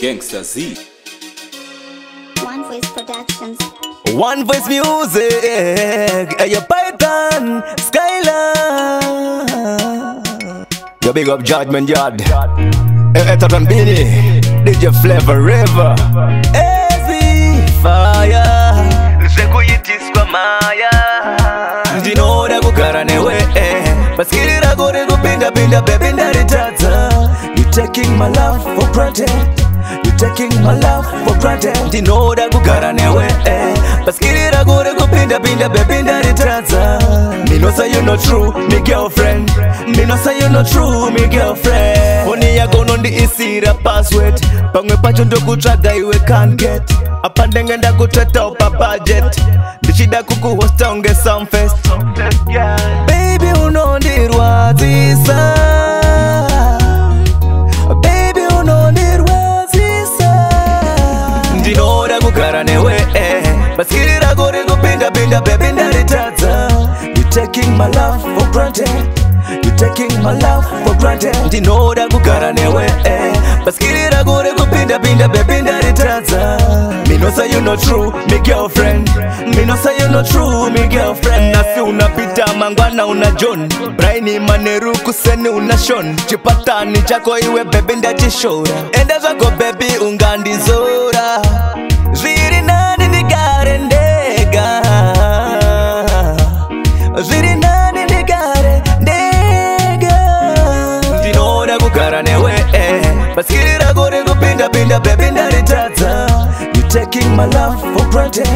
Gangsta Z. One Voice Productions. One Voice Music. Your Python Skylar. Yo, big up Judgment Yard. Etaton Bini. DJ Flavor River. Easy Fire. Zekuyitiswa Maya. Ndinoda kugara newe. Baskirira gore kupinda pinda baby ndaritadza. You taking my love for granted. You taking my love for granted. Ndinoda kugara newe. Baskirira gore kupinda pinda baby ndaritadza. Me no say you not true, me girlfriend. Me no say you not true, me girlfriend. Phone yako nondi isira password. Pamwe pacho ndokutsvaga iwe can't get. Apande ngenda kuteta upa budget. Ndichida kukuhosta unge Sumfest. Baby unondirwadzisa. Baby unondirwadzisa. Ndinoda kugara newe. Baskirira gore kupinda pinda baby ndaritadza. You taking my love for granted. You taking my love for granted. Ndinoda kugara newe. Baskirira gore kupinda pinda baby ndaritadza. Me no say you not true, me girlfriend. Me no say you not true, me girlfriend. Nasi unapita mangwana una John. Braini maneru kuseni una Sean. Chipatani chako iwe baby ndachishora. Enda zako baby ungandizora. Ziri nani ndigare ndega. Ziri nani ndigare ndega. Ndinoda kugara newe. Baskirira gore kupinda pinda baby ndaritadza. You taking my love for granted.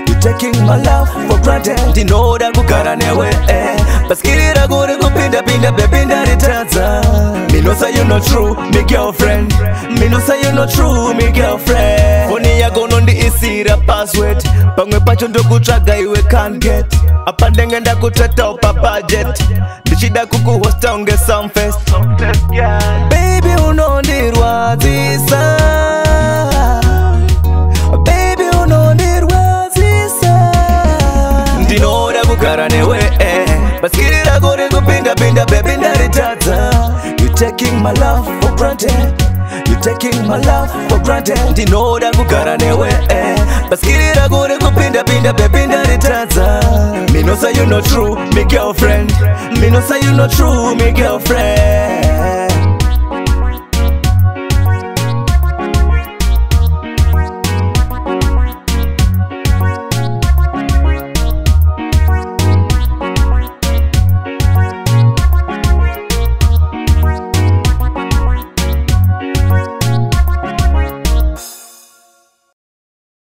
You taking my love for granted. Ndinoda kugara newe. Baskirira gore kupinda pinda baby ndaritadza. Me no say you not true, me girlfriend. Me no say you not true, me girlfriend. Phone yako nondi isira password. Pamwe pacho ndokutsvaga iwe can't get. Apande ngenda kuteta upa budget. Ndichida kukuhosta unge Sumfest. Baby unondirwadzisa. Baby unondirwadzisa. Ndinoda kugara newe. Baskirira gore kupinda pinda baby ndaritadza. You taking my love for granted. You taking my love for granted. Ndinoda kugara newe. Baskirira gore kupinda pinda baby ndaritadza. Me no say you not true, me girlfriend. Me no say you not true, me girlfriend.